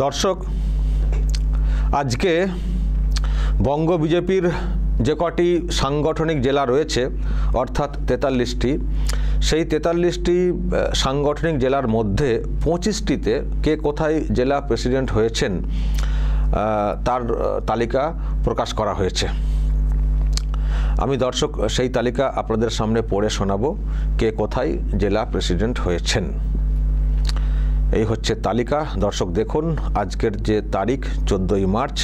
দর্শক, আজকে বঙ্গ বিজেপির যে কটি সাংগঠনিক জেলা রয়েছে অর্থাৎ 43টি, সেই 43টি সাংগঠনিক জেলার মধ্যে 25টিতে কে কোথায় জেলা প্রেসিডেন্ট হয়েছেন তার তালিকা প্রকাশ করা হয়েছে। আমি দর্শক সেই তালিকা আপনাদের সামনে পড়ে শোনাবো কে কোথায় জেলা প্রেসিডেন্ট হয়েছেন। এই হচ্ছে তালিকা। দর্শক দেখুন, আজকের যে তারিখ 14ই মার্চ,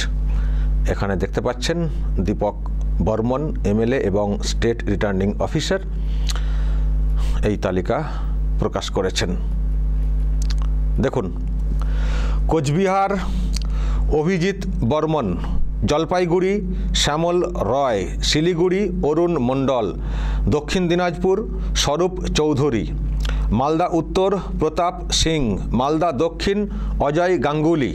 এখানে দেখতে পাচ্ছেন দীপক বর্মন এমএলএ এবং স্টেট রিটার্নিং অফিসার এই তালিকা প্রকাশ করেছেন। দেখুন, কোচবিহার অভিজিৎ বর্মন, জলপাইগুড়ি শ্যামল রয়, শিলিগুড়ি অরুণ মণ্ডল, দক্ষিণ দিনাজপুর স্বরূপ চৌধুরী, মালদা উত্তর প্রতাপ সিং, মালদা দক্ষিণ অজয় গাঙ্গুলি,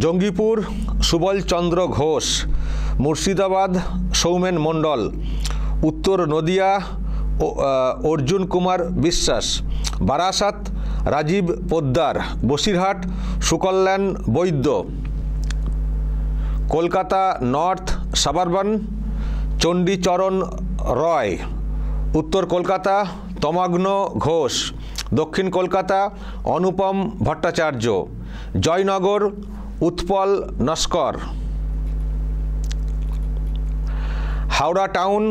জঙ্গিপুর সুবল চন্দ্র ঘোষ, মুর্শিদাবাদ সৌমেন মণ্ডল, উত্তর নদিয়া অর্জুন কুমার বিশ্বাস, বারাসাত রাজীব পোদ্দার, বসিরহাট সুকল্যাণ বৈদ্য, কলকাতা নর্থ সাবারবান চণ্ডীচরণ রয়, উত্তর কলকাতা তমাগ্ন ঘোষ, দক্ষিণ কলকাতা অনুপম ভট্টাচার্য, জয়নগর উৎপল নস্কর, হাওড়া টাউন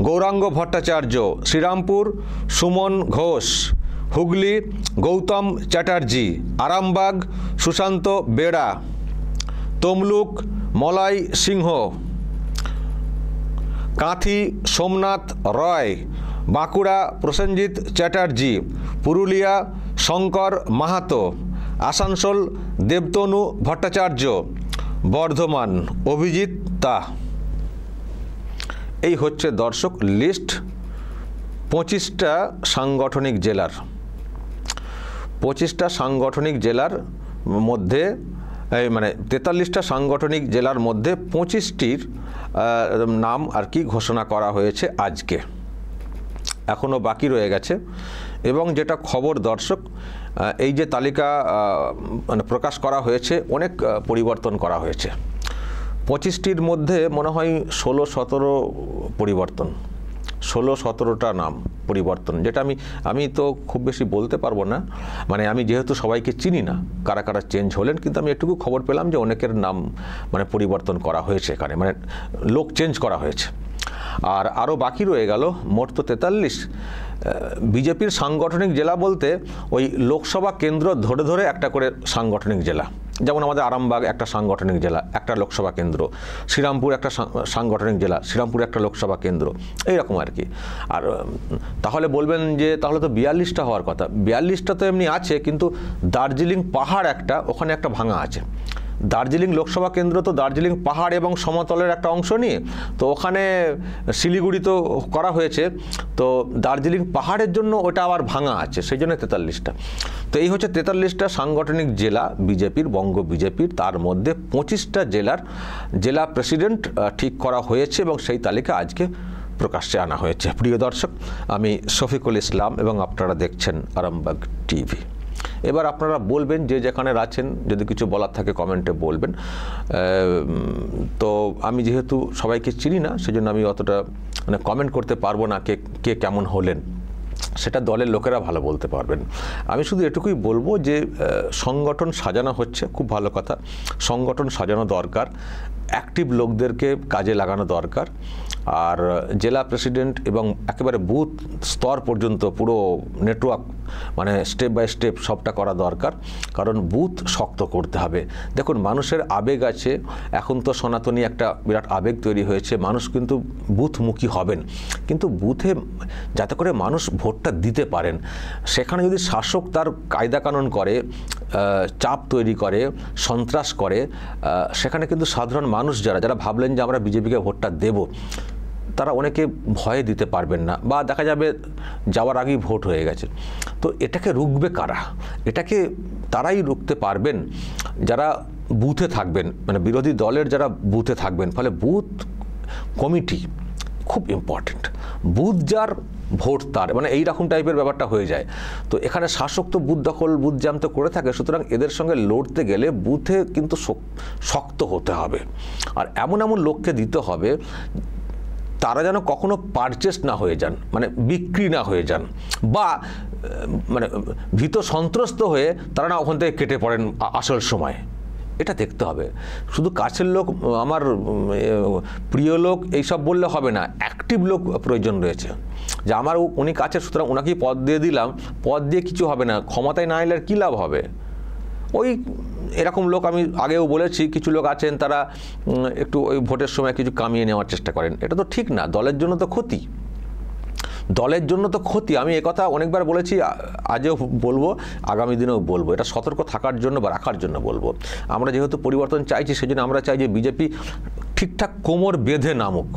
গৌরাঙ্গ ভট্টাচার্য, শ্রীরামপুর সুমন ঘোষ, হুগলি গৌতম চ্যাটার্জি, আরামবাগ সুশান্ত বেড়া, তমলুক মলয় সিংহ, কাঁথি সোমনাথ রয়, বাঁকুড়া প্রসেনজিৎ চ্যাটার্জি, পুরুলিয়া শঙ্কর মাহাতো, আসানসোল দেবতনু ভট্টাচার্য, বর্ধমান অভিজিৎ তা। এই হচ্ছে দর্শক লিস্ট 25টা সাংগঠনিক জেলার। 25টা সাংগঠনিক জেলার মধ্যে মানে 43টা সাংগঠনিক জেলার মধ্যে 25টির নাম আর কি ঘোষণা করা হয়েছে আজকে, এখনও বাকি রয়ে গেছে। এবং যেটা খবর দর্শক, এই যে তালিকা মানে প্রকাশ করা হয়েছে অনেক পরিবর্তন করা হয়েছে। 25টির মধ্যে মনে হয় 16-17 পরিবর্তন, 16-17টা নাম পরিবর্তন, যেটা আমি তো খুব বেশি বলতে পারবো না, মানে আমি যেহেতু সবাইকে চিনি না কারা কারা চেঞ্জ হলেন, কিন্তু আমি এটুকু খবর পেলাম যে অনেকের নাম মানে পরিবর্তন করা হয়েছে এখানে, মানে লোক চেঞ্জ করা হয়েছে। আর আরও বাকি রয়ে গেল মোট তো 43। বিজেপির সাংগঠনিক জেলা বলতে ওই লোকসভা কেন্দ্র ধরে ধরে একটা করে সাংগঠনিক জেলা, যেমন আমাদের আরামবাগ একটা সাংগঠনিক জেলা, একটা লোকসভা কেন্দ্র, শ্রীরামপুর একটা সাংগঠনিক জেলা, শ্রীরামপুর একটা লোকসভা কেন্দ্র, এইরকম আর কি। আর তাহলে বলবেন যে তাহলে তো 42টা হওয়ার কথা। 42টা তো এমনি আছে, কিন্তু দার্জিলিং পাহাড় একটা, ওখানে একটা ভাঙা আছে। দার্জিলিং লোকসভা কেন্দ্র তো দার্জিলিং পাহাড় এবং সমতলের একটা অংশ নিয়ে, তো ওখানে শিলিগুড়ি তো করা হয়েছে, তো দার্জিলিং পাহাড়ের জন্য ওটা আবার ভাঙা আছে, সেই জন্য 43টা। তো এই হচ্ছে 43টা সাংগঠনিক জেলা বিজেপির, বঙ্গ বিজেপির। তার মধ্যে 25টা জেলার জেলা প্রেসিডেন্ট ঠিক করা হয়েছে এবং সেই তালিকা আজকে প্রকাশ্যে আনা হয়েছে। প্রিয় দর্শক, আমি শফিকুল ইসলাম এবং আপনারা দেখছেন আরামবাগ টিভি। এবার আপনারা বলবেন যে যেখানে আছেন, যদি কিছু বলার থাকে কমেন্টে বলবেন। তো আমি যেহেতু সবাইকে চিনি না, সেজন্য আমি অতটা মানে কমেন্ট করতে পারবো না কে কেমন হলেন, সেটা দলের লোকেরা ভালো বলতে পারবেন। আমি শুধু এটুকুই বলবো যে সংগঠন সাজানো হচ্ছে, খুব ভালো কথা। সংগঠন সাজানো দরকার, অ্যাক্টিভ লোকদেরকে কাজে লাগানো দরকার। আর জেলা প্রেসিডেন্ট এবং একেবারে বুথ স্তর পর্যন্ত পুরো নেটওয়ার্ক, মানে স্টেপ বাই স্টেপ সবটা করা দরকার, কারণ বুথ শক্ত করতে হবে। দেখুন, মানুষের আবেগ আছে, এখন তো সনাতনী একটা বিরাট আবেগ তৈরি হয়েছে, মানুষ কিন্তু বুথমুখী হবেন, কিন্তু বুথে যাতে করে মানুষ ভোটটা দিতে পারেন, সেখানে যদি শাসক তার কায়দা কানুন করে, চাপ তৈরি করে, সন্ত্রাস করে, সেখানে কিন্তু সাধারণ মানুষ যারা ভাবলেন যে আমরা বিজেপিকে ভোটটা দেব, তারা অনেকে ভয়ে দিতে পারবেন না, বা দেখা যাবে যাওয়ার আগেই ভোট হয়ে গেছে। তো এটাকে রুখবে কারা? এটাকে তারাই রুখতে পারবেন যারা বুথে থাকবেন, মানে বিরোধী দলের যারা বুথে থাকবেন। ফলে বুথ কমিটি খুব ইম্পর্টেন্ট। বুথ যার ভোট তার, মানে এইরকম টাইপের ব্যাপারটা হয়ে যায়। তো এখানে শাসক তো বুথ দখল বুথ জ্যাম তো করে থাকে, সুতরাং এদের সঙ্গে লড়তে গেলে বুথে কিন্তু শক্ত হতে হবে, আর এমন এমন লোককে দিতে হবে তারা যেন কখনো পারচেস না হয়ে যান, মানে বিক্রি না হয়ে যান, বা মানে ভীত সন্ত্রস্ত হয়ে তারা না ওখান থেকে কেটে পড়েন আসল সময়। এটা দেখতে হবে। শুধু কাছের লোক, আমার প্রিয় লোক এইসব বললে হবে না, অ্যাক্টিভ লোক প্রয়োজন রয়েছে, যে আমার উনি কাছের, সুতরাং ওনাকেই পদ দিয়ে দিলাম, পদ দিয়ে কিছু হবে না, ক্ষমতায় না এলে আর কী লাভ হবে। ওই এরকম লোক আমি আগেও বলেছি, কিছু লোক আছেন তারা একটু ওই ভোটের সময় কিছু কামিয়ে নেওয়ার চেষ্টা করেন, এটা তো ঠিক না, দলের জন্য তো ক্ষতি, দলের জন্য তো ক্ষতি। আমি একথা অনেকবার বলেছি, আজও বলবো, আগামী দিনেও বলবো, এটা সতর্ক থাকার জন্য বা রাখার জন্য বলবো। আমরা যেহেতু পরিবর্তন চাইছি, সেজন্য আমরা চাই যে বিজেপি ঠিকঠাক কোমর বেঁধে নামুক।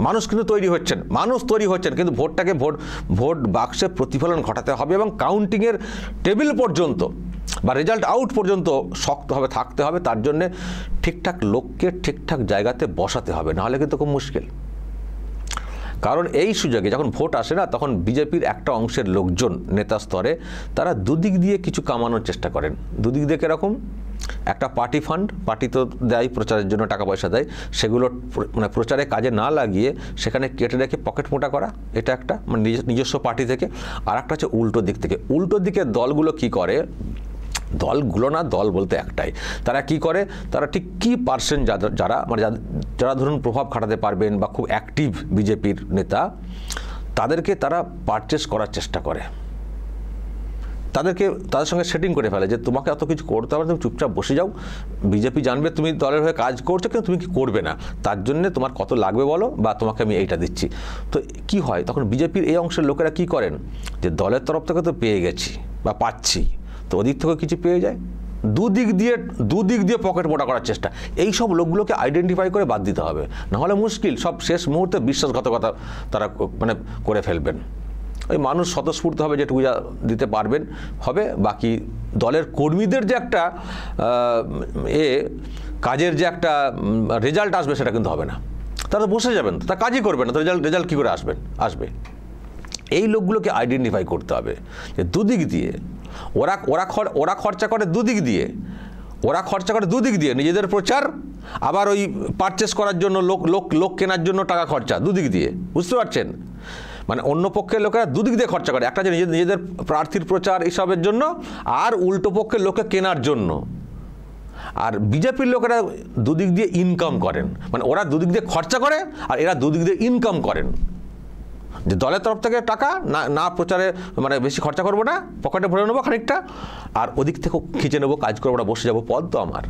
মানুষ কিন্তু তৈরি হচ্ছেন, কিন্তু ভোটটাকে ভোট বাক্সে প্রতিফলন ঘটাতে হবে, এবং কাউন্টিংয়ের টেবিল পর্যন্ত বা রেজাল্ট আউট পর্যন্ত শক্তভাবে থাকতে হবে। তার জন্যে ঠিকঠাক লোককে ঠিকঠাক জায়গাতে বসাতে হবে, নাহলে কিন্তু খুব মুশকিল। কারণ এই সুযোগে যখন ভোট আসে না, তখন বিজেপির একটা অংশের লোকজন নেতা স্তরে তারা দুদিক দিয়ে কিছু কামানোর চেষ্টা করেন। দুদিক দিয়ে কীরকম? একটা পার্টি ফান্ড, পার্টি তো দেয়, প্রচারের জন্য টাকা পয়সা দেয়, সেগুলো মানে প্রচারে কাজে না লাগিয়ে সেখানে কেটে রেখে পকেট মোটা করা, এটা একটা মানে নিজস্ব পার্টি থেকে। আর একটা হচ্ছে উল্টো দিক থেকে। উল্টো দিকে দলগুলো কি করে, দলগুলো না, দল বলতে একটাই, তারা কি করে, তারা ঠিক কী পার্সেন্ট যারা মানে যারা ধরুন প্রভাব খাটাতে পারবেন বা খুব অ্যাক্টিভ বিজেপির নেতা, তাদেরকে তারা পারচেস করার চেষ্টা করে, তাদের সঙ্গে সেটিং করে ফেলে যে তোমাকে এত কিছু করতে হবে, তুমি চুপচাপ বসে যাও, বিজেপি জানবে তুমি দলের হয়ে কাজ করছো, কিন্তু তুমি কি করবে না, তার জন্যে তোমার কত লাগবে বলো, বা তোমাকে আমি এইটা দিচ্ছি। তো কি হয় তখন, বিজেপির এই অংশের লোকেরা কি করেন, যে দলের তরফ থেকে তো পেয়ে গেছি বা পাচ্ছি, তো ওদিক থেকে কিছু পেয়ে যায়, দুদিক দিয়ে পকেট মোটা করার চেষ্টা। এই সব লোকগুলোকে আইডেন্টিফাই করে বাদ দিতে হবে, নাহলে মুশকিল, সব শেষ মুহূর্তে বিশ্বাসঘাতকতা তারা মানে করে ফেলবেন। ওই মানুষ স্বতঃস্ফূর্ত হবে, যেটুকু যা দিতে পারবেন হবে, বাকি দলের কর্মীদের যে একটা কাজের যে একটা রেজাল্ট আসবে, সেটা কিন্তু হবে না। তারা বসে যাবেন, তা কাজই করবেন না, তো রেজাল্ট কী করে আসবে। এই লোকগুলোকে আইডেন্টিফাই করতে হবে যে দুদিক দিয়ে ওরা খরচা করে দুদিক দিয়ে, নিজেদের প্রচার, আবার ওই পারচেস করার জন্য লোক কেনার জন্য টাকা খরচা, দুদিক দিয়ে, বুঝতে পারছেন? মানে অন্য পক্ষের লোকেরা দুদিক দিয়ে খরচা করে, একটা যে নিজেদের প্রার্থীর প্রচার এইসবের জন্য, আর উল্টো পক্ষের লোককে কেনার জন্য। আর বিজেপির লোকেরা দুদিক দিয়ে ইনকাম করেন, মানে ওরা দুদিক দিয়ে খরচা করে আর এরা দুদিক দিয়ে ইনকাম করেন, যে দলের তরফ থেকে টাকা না প্রচারে মানে বেশি খরচা করবো না, পকেটে ভরে নেবো খানিকটা, আর ওদিক থেকে খিঁচে নেবো, কাজ করবো না, বসে যাবো, পদ তো আমার।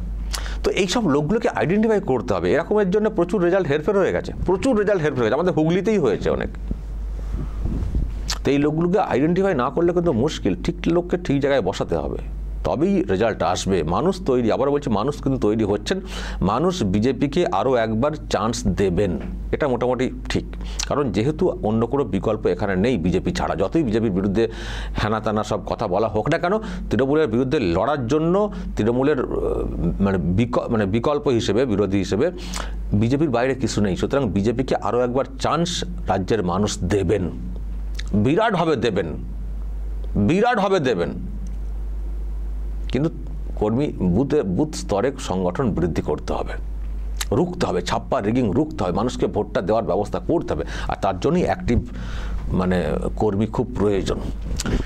তো এইসব লোকগুলোকে আইডেন্টিফাই করতে হবে। এরকমের জন্য প্রচুর রেজাল্ট হেরফের হয়ে গেছে, আমাদের হুগলিতেই হয়েছে অনেক। তো এই লোকগুলোকে আইডেন্টিফাই না করলে কিন্তু মুশকিল, ঠিক লোককে ঠিক জায়গায় বসাতে হবে, তবেই রেজাল্ট আসবে। মানুষ তৈরি, আবার বলছি, মানুষ কিন্তু তৈরি হচ্ছেন, মানুষ বিজেপিকে আরও একবার চান্স দেবেন, এটা মোটামুটি ঠিক। কারণ যেহেতু অন্য কোনো বিকল্প এখানে নেই বিজেপি ছাড়া, যতই বিজেপির বিরুদ্ধে হ্যানাতানা সব কথা বলা হোক না কেন, তৃণমূলের বিরুদ্ধে লড়ার জন্য তৃণমূলের মানে বিকল্প হিসেবে, বিরোধী হিসেবে বিজেপির বাইরে কিছু নেই। সুতরাং বিজেপিকে আরও একবার চান্স রাজ্যের মানুষ দেবেন, বিরাটভাবে দেবেন। কিন্তু কর্মী বুথ স্তরে সংগঠন বৃদ্ধি করতে হবে, রুখতে হবে, ছাপ্পা রিগিং রুখতে হবে, মানুষকে ভোটটা দেওয়ার ব্যবস্থা করতে হবে, আর তার জন্যই অ্যাক্টিভ মানে কর্মী খুব প্রয়োজন।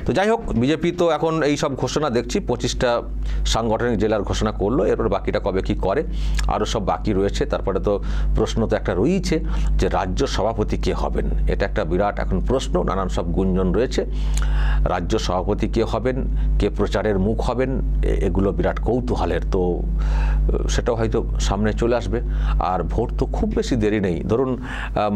তো যাই হোক, বিজেপি তো এখন এই সব ঘোষণা দেখছি, 25টা সাংগঠনিক জেলার ঘোষণা করলো, এরপর বাকিটা কবে কি করে, আরও সব বাকি রয়েছে। তারপরে তো প্রশ্ন তো একটা রয়েছে যে রাজ্য সভাপতি কে হবেন, এটা একটা বিরাট এখন প্রশ্ন, নানান সব গুঞ্জন রয়েছে। রাজ্য সভাপতি কে হবেন, কে প্রচারের মুখ হবেন, এগুলো বিরাট কৌতূহলের। তো সেটাও হয়তো সামনে চলে আসবে। আর ভোট তো খুব বেশি দেরি নেই, ধরুন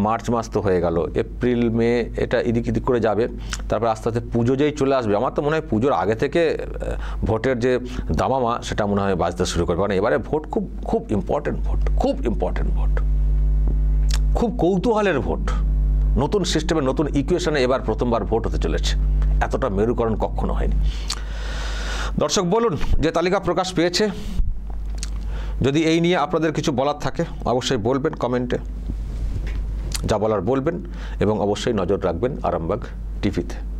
মার্চ মাস তো হয়ে গেল, এপ্রিল মে এটা এদিক করে যাবে, তারপর আস্তে আস্তে পুজো যেই চলে আসবে, আমার তো মনে হয় পুজোর আগে থেকে ভোটের যে দামামা সেটা মনে হয় বাজতে শুরু করবে। কারণ এবারে ভোট খুব ইম্পর্টেন্ট ভোট, খুব কৌতূহলের ভোট, নতুন সিস্টেমে, নতুন ইকুয়েশনে এবার প্রথমবার ভোট হতে চলেছে, এতটা মেরুকরণ কখনো হয়নি। দর্শক বলুন, যে তালিকা প্রকাশ পেয়েছে, যদি এই নিয়ে আপনাদের কিছু বলার থাকে অবশ্যই বলবেন কমেন্টে। যা বলার বলবেন এবং অবশ্যই নজর রাখবেন আরামবাগ টিভিতে।